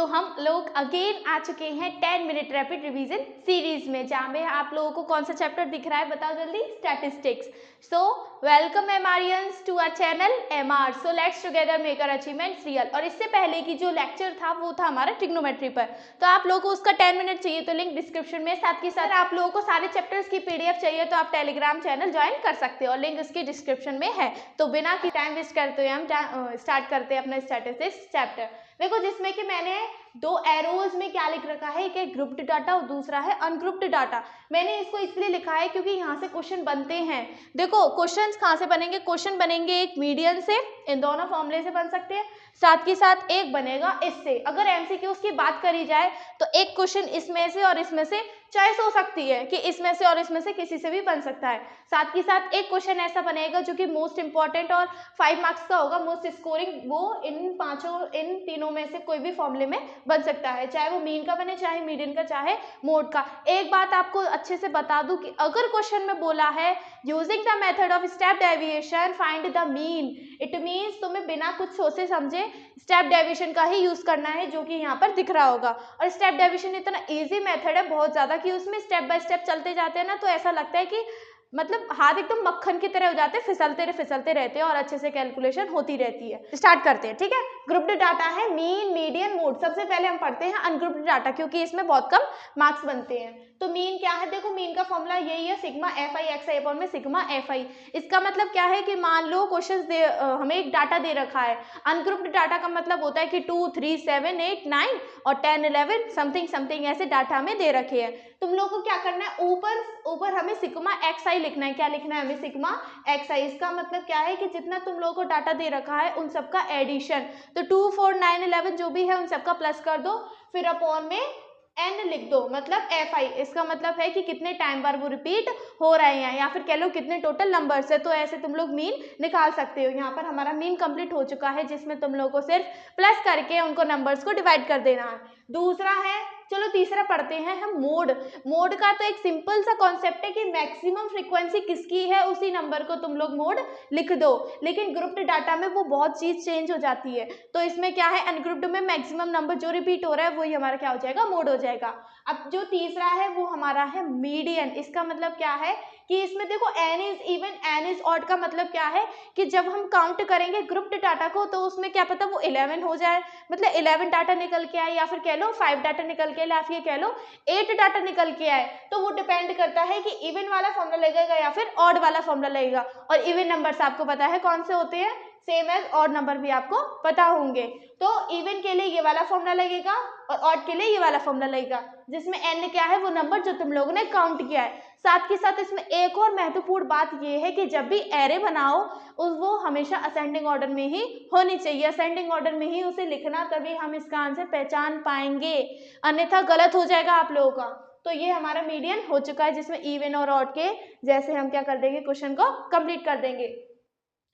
तो हम लोग अगेन आ चुके हैं 10 मिनट रैपिड रिवीजन सीरीज में, जहाँ में आप लोगों को कौन सा चैप्टर दिख रहा है बताओ जल्दी, statistics. So welcome MRians to our channel MR. So let's together make our achievements real. और इससे पहले की जो लेक्चर था वो था हमारा ट्रिग्नोमेट्री पर, तो आप लोगों को उसका 10 मिनट चाहिए तो लिंक डिस्क्रिप्शन में, साथ ही साथ आप लोगों को सारे चैप्टर्स की पीडीएफ चाहिए तो आप टेलीग्राम चैनल ज्वाइन कर सकते हो और लिंक इसके डिस्क्रिप्शन में है। तो बिना की टाइम वेस्ट करते हुए हम स्टार्ट करते हैं अपना स्टैटिस्टिक्स चैप्टर। देखो जिसमें कि मैंने दो एरोज में क्या लिख रखा है, एक है ग्रुप्ड डाटा और दूसरा है अनग्रुप्ड डाटा। मैंने इसको इसलिए लिखा है क्योंकि यहाँ से क्वेश्चन बनते हैं। देखो क्वेश्चंस कहाँ से बनेंगे, क्वेश्चन बनेंगे एक मीडियन से, इन दोनों फॉर्मूले से बन सकते हैं, साथ ही साथ एक बनेगा इससे। अगर एमसीक्यूज की बात करी जाए तो एक क्वेश्चन इसमें से और इसमें से चॉइस हो सकती है कि इसमें से और इसमें से किसी से भी बन सकता है। साथ ही साथ एक क्वेश्चन ऐसा बनेगा जो कि मोस्ट इंपॉर्टेंट और 5 मार्क्स का होगा, मोस्ट स्कोरिंग, वो इन तीनों में से कोई भी फॉर्मूले में बन सकता है, चाहे वो मीन का बने, चाहे मीडियन का, चाहे मोड का। एक बात आपको अच्छे से बता दूं कि अगर क्वेश्चन में बोला है using the method of step deviation find the mean, it means तुम्हें बिना कुछ सोचे समझे स्टेप डेविएशन का ही यूज करना है, जो कि यहाँ पर दिख रहा होगा। और स्टेप डेविएशन इतना इजी मेथड है बहुत ज्यादा कि उसमें स्टेप बाय स्टेप चलते जाते हैं ना, तो ऐसा लगता है कि मतलब हाथ एकदम मक्खन की तरह हो जाते हैं, फिसलते रहते हैं और अच्छे से कैलकुलेशन होती रहती है। स्टार्ट करते हैं, ठीक है। ग्रुप्ड डाटा है मीन, मीडियन, मोड। सबसे पहले हम पढ़ते हैं अनग्रुप्ड डाटा क्योंकि इसमें बहुत कम मार्क्स बनते हैं। तो मीन क्या है, देखो मीन का फॉर्मूला यही है, sigma F I x I upon में सिग्मा एफ आई। इसका मतलब क्या है कि मान लो क्वेश्चन हमें एक डाटा दे रखा है। अनग्रुप्ड डाटा का मतलब होता है कि 2, 3, 7, 8, 9 और 10, 11 समथिंग समथिंग ऐसे डाटा हमें दे रखे हैं। तुम लोगों को क्या करना है, ऊपर हमें सिग्मा एक्स आई लिखना है। क्या लिखना है हमें, सिग्मा एक्स आई। इसका मतलब क्या है कि जितना तुम लोगों को डाटा दे रखा है उन सबका एडिशन, तो 2, 4, 9, 11 जो भी है उन सबका प्लस कर दो, फिर अपॉन में एन लिख दो, मतलब एफ आई। इसका मतलब है कि कितने टाइम बार वो रिपीट हो रहे हैं, या फिर कह लो कितने टोटल नंबर्स है। तो ऐसे तुम लोग मीन निकाल सकते हो। यहाँ पर हमारा मीन कंप्लीट हो चुका है, जिसमें तुम लोगों को सिर्फ प्लस करके उनको नंबर्स को डिवाइड कर देना है। दूसरा है, चलो तीसरा पढ़ते हैं हम मोड। मोड का तो एक सिंपल सा कॉन्सेप्ट है कि मैक्सिमम फ्रीक्वेंसी किसकी है उसी नंबर को तुम लोग मोड लिख दो। लेकिन ग्रुप्ड डाटा में वो बहुत चीज चेंज हो जाती है, तो इसमें क्या है, अनग्रुप्ड में मैक्सिमम नंबर जो रिपीट हो रहा है वही हमारा क्या हो जाएगा, मोड हो जाएगा। अब जो तीसरा है वो हमारा है मीडियन। इसका मतलब क्या है कि इसमें देखो n is even, n is odd का मतलब क्या है कि जब हम काउंट करेंगे ग्रुप्ड डाटा को तो उसमें क्या पता वो 11 हो जाए, मतलब 11 डाटा निकल के आए, या फिर कह लो 5 डाटा निकल के, या फिर कह लो 8 डाटा निकल के आए। तो वो डिपेंड करता है कि इवन वाला फॉर्मूला लगेगा या फिर ऑड वाला फॉर्मूला लगेगा। और इवन नंबर्स आपको पता है कौन से होते हैं, सेम एज ऑड नंबर भी आपको पता होंगे। तो इवन के लिए ये वाला फॉर्मूला लगेगा और ऑड के लिए ये वाला फॉर्मूला लगेगा, जिसमें एन क्या है वो नंबर जो तुम लोगों ने काउंट किया है। साथ के साथ इसमें एक और महत्वपूर्ण बात ये है कि जब भी एरे बनाओ वो हमेशा असेंडिंग ऑर्डर में ही होनी चाहिए। असेंडिंग ऑर्डर में ही उसे लिखना, तभी हम इसका आंसर पहचान पाएंगे, अन्यथा गलत हो जाएगा आप लोगों का। तो ये हमारा मीडियन हो चुका है, जिसमें इवन और ऑड के जैसे हम क्या कर देंगे, क्वेश्चन को कंप्लीट कर देंगे।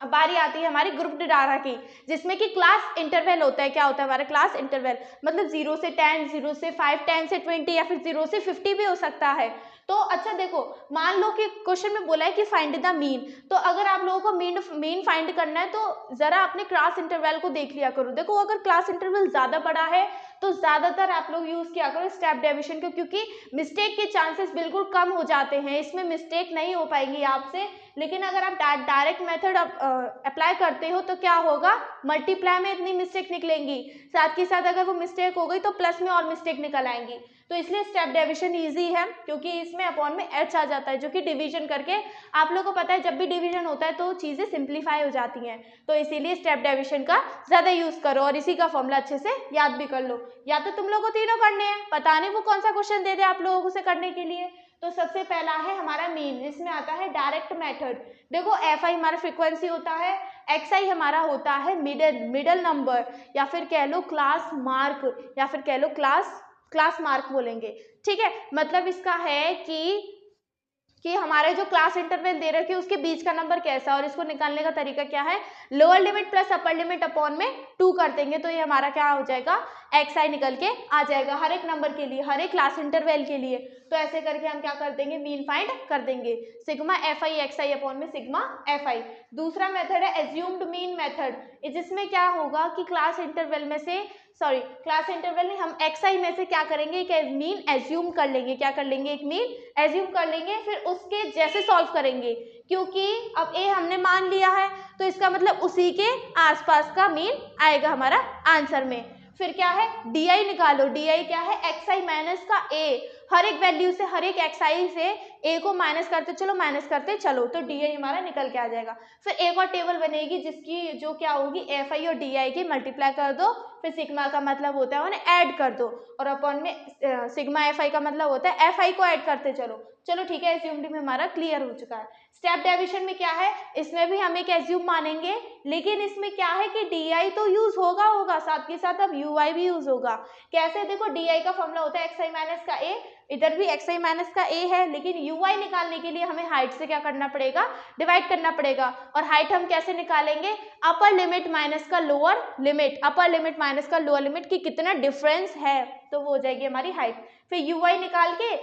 अब बारी आती है हमारी ग्रुप्ड डाटा की, जिसमें कि क्लास इंटरवल होता है। क्या होता है हमारा क्लास इंटरवल, मतलब 0 से 10, 0 से 5, 10 से 20 या फिर 0 से 50 भी हो सकता है। तो अच्छा देखो, मान लो कि क्वेश्चन में बोला है कि फाइंड द मीन, तो अगर आप लोगों को मीन फाइंड करना है तो जरा अपने क्लास इंटरवल को देख लिया करो। देखो अगर क्लास इंटरवल ज्यादा बड़ा है तो ज्यादातर आप लोग यूज किया करो स्टेप डेविएशन को, क्योंकि मिस्टेक के चांसेस बिल्कुल कम हो जाते हैं, इसमें मिस्टेक नहीं हो पाएंगी आपसे। लेकिन अगर आप डायरेक्ट मेथड अप्लाई करते हो तो क्या होगा, मल्टीप्लाई में इतनी मिस्टेक निकलेंगी, साथ ही साथ अगर वो मिस्टेक हो गई तो प्लस में और मिस्टेक निकल आएंगी। तो इसलिए स्टेप डेविएशन इजी है क्योंकि इसमें अपॉन में एच आ जाता है, जो कि डिवीजन करके, आप लोगों को पता है जब भी डिवीजन होता है तो चीजें सिंप्लीफाई हो जाती हैं। तो इसीलिए स्टेप डेविएशन का ज्यादा यूज करो और इसी का फॉर्मूला अच्छे से याद भी कर लो। या तो तुम लोगों को तीनों करने हैं, पता नहीं वो कौन सा क्वेश्चन दे दे आप लोगों से करने के लिए। तो सबसे पहला है हमारा मीन, जिसमें आता है डायरेक्ट मेथड। देखो एफ आई हमारा फ्रीक्वेंसी होता है, एक्स आई हमारा होता है मिडल नंबर, या फिर कह लो क्लास मार्क, या फिर कह लो क्लास मार्क बोलेंगे, ठीक है। मतलब इसका है कि हमारे जो क्लास इंटरवल दे रखे उसके बीच का नंबर कैसा, और इसको निकालने का तरीका क्या है, lower limit plus upper limit upon में 2 कर देंगे, तो ये हमारा क्या हो जाएगा, एक्स आई निकल के आ जाएगा हर एक नंबर के लिए, हर एक क्लास इंटरवल के लिए। तो ऐसे करके हम क्या कर देंगे, मीन फाइंड कर देंगे, sigma F I x I upon में सिग्मा एफ आई। दूसरा मेथड है एज्यूम्ड मीन मेथड, जिसमें क्या होगा कि क्लास इंटरवल में से सॉरी क्लास इंटरवल में हम xi में से क्या करेंगे, एक मीन एज्यूम कर लेंगे। क्या कर लेंगे, एक मीन एज्यूम कर लेंगे, फिर उसके जैसे सॉल्व करेंगे, क्योंकि अब a हमने मान लिया है तो इसका मतलब उसी के आसपास का मीन आएगा हमारा आंसर में। फिर क्या है, डी निकालो। डी क्या है, xi माइनस का a, हर एक वैल्यू से, हर एक xi से a को माइनस करते चलो तो डी हमारा निकल के आ जाएगा। फिर एक और टेबल बनेगी जिसकी जो क्या होगी, fi और डी की मल्टीप्लाई कर दो, फिर सिग्मा का मतलब होता है उन्हें ऐड कर दो, और अपॉन में सिग्मा fi का मतलब होता है fi को ऐड करते चलो ठीक है। एज्यूम्ड में हमारा क्लियर हो चुका है। स्टेप डेविएशन में क्या है, इसमें भी हम एक एज्यूम मानेंगे, लेकिन इसमें क्या है कि डी तो यूज होगा साथ के साथ अब ui भी यूज होगा। कैसे, देखो डी का फॉर्मूला होता है xi माइनस का a, इधर भी xi माइनस का a है, लेकिन ui निकालने के लिए हमें हाइट से क्या करना पड़ेगा, डिवाइड करना पड़ेगा। और हाइट हम कैसे निकालेंगे, अपर लिमिट माइनस का lower limit, upper limit minus का लोअर लिमिट की कितना डिफरेंस है, तो वो हो जाएगी हमारी हाइट। फिर ui निकाल के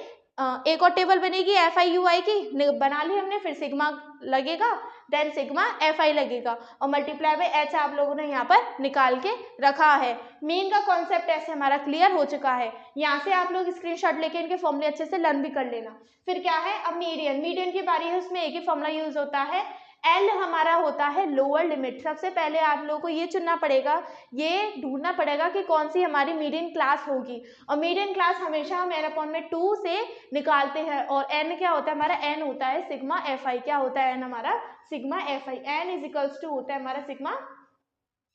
एक और टेबल बनेगी fi ui की, बना ली हमने, फिर सिग्मा लगेगा, देन सिग्मा fi लगेगा, और मल्टीप्लाई बाय h आप लोगों ने यहाँ पर निकाल के रखा है। मीन का कॉन्सेप्ट ऐसे हमारा क्लियर हो चुका है। यहाँ से आप लोग स्क्रीनशॉट लेके इनके फॉर्मूले अच्छे से लर्न भी कर लेना। फिर क्या है, अब मीडियन की बारी है, उसमें एक ही फॉर्मूला यूज होता है, एल हमारा होता है लोअर लिमिट। सबसे पहले आप लोगों को ये चुनना पड़ेगा, ये ढूंढना पड़ेगा कि कौन सी हमारी मीडियन क्लास होगी, और मीडियन क्लास हमेशा हम n अपॉन में 2 से निकालते हैं, और n क्या होता है हमारा, n होता है सिग्मा fi। क्या होता है n हमारा, sigma fi। n is equals to होता है हमारा सिग्मा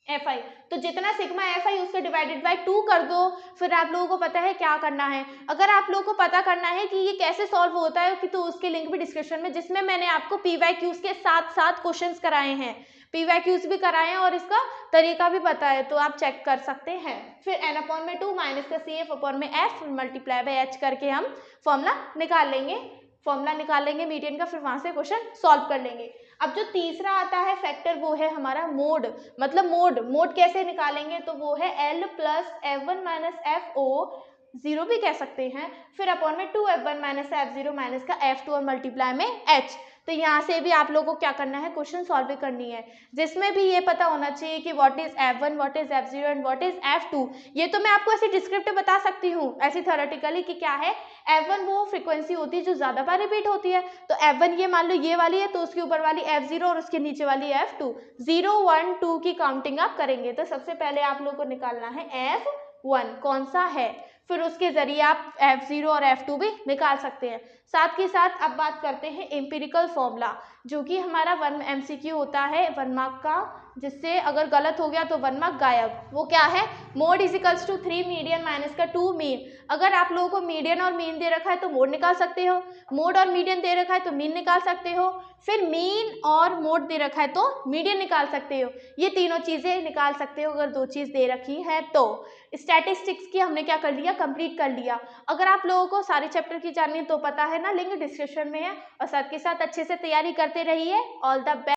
fi, तो जितना सिग्मा fi उसके डिवाइडेड बाय 2 कर दो। फिर आप लोगों को पता है क्या करना है, अगर आप लोगों को पता करना है कि ये कैसे सॉल्व होता है, कि तो उसके लिंक भी डिस्क्रिप्शन में, जिसमें मैंने आपको PYQs के साथ साथ क्वेश्चंस कराए हैं, PYQs भी कराए हैं और इसका तरीका भी पता है, तो आप चेक कर सकते हैं। फिर n अपॉन में 2 माइनस का CF अपॉन में f मल्टीप्लाई बाय h करके हम फॉर्मूला निकाल लेंगे मीडियन का, फिर वहां से क्वेश्चन सॉल्व कर लेंगे। अब जो तीसरा आता है फैक्टर, वो है हमारा मोड, मतलब मोड कैसे निकालेंगे, तो वो है L plus F1 minus FO, zero भी कह सकते हैं, फिर अपॉन में 2F1 माइनस F0 माइनस का F2 और मल्टीप्लाई में H। तो यहाँ से भी आप लोगों को क्या करना है, क्वेश्चन सॉल्व करनी है, जिसमें भी ये पता होना चाहिए कि what is F1, what is F0 and what is F2। ये तो मैं आपको ऐसे डिस्क्रिप्टिव बता सकती हूँ, ऐसी थ्योरेटिकली कि क्या है, F1 वो फ्रीक्वेंसी होती है जो ज्यादा बार रिपीट होती है, तो F1 ये मान लो ये वाली है, तो उसके ऊपर वाली F0 और उसके नीचे वाली F2, 0 1 2 की काउंटिंग आप करेंगे। तो सबसे पहले आप लोगों को निकालना है F1 कौन सा है, फिर उसके जरिए आप F0 और F2 भी निकाल सकते हैं। साथ के साथ अब बात करते हैं एम्पिरिकल फॉर्मूला, जो कि हमारा 1 MCQ होता है 1 मार्क का, जिससे अगर गलत हो गया तो 1 मार्क गायब। वो क्या है, mode is equals to 3 median minus का 2 मीन। अगर आप लोगों को मीडियन और मीन दे रखा है तो मोड निकाल सकते हो, मोड और मीडियन दे रखा है तो मीन निकाल सकते हो, फिर मीन और मोड दे रखा है तो मीडियन निकाल सकते हो। ये तीनों चीजें निकाल सकते हो अगर दो चीज दे रखी है तो। स्टैटिस्टिक्स की हमने क्या कर लिया, कंप्लीट कर लिया। अगर आप लोगों को सारे चैप्टर की जाननी तो पता है ना, लिंक डिस्क्रिप्शन में है, और साथ के साथ अच्छे से तैयारी करते रहिए। All the best.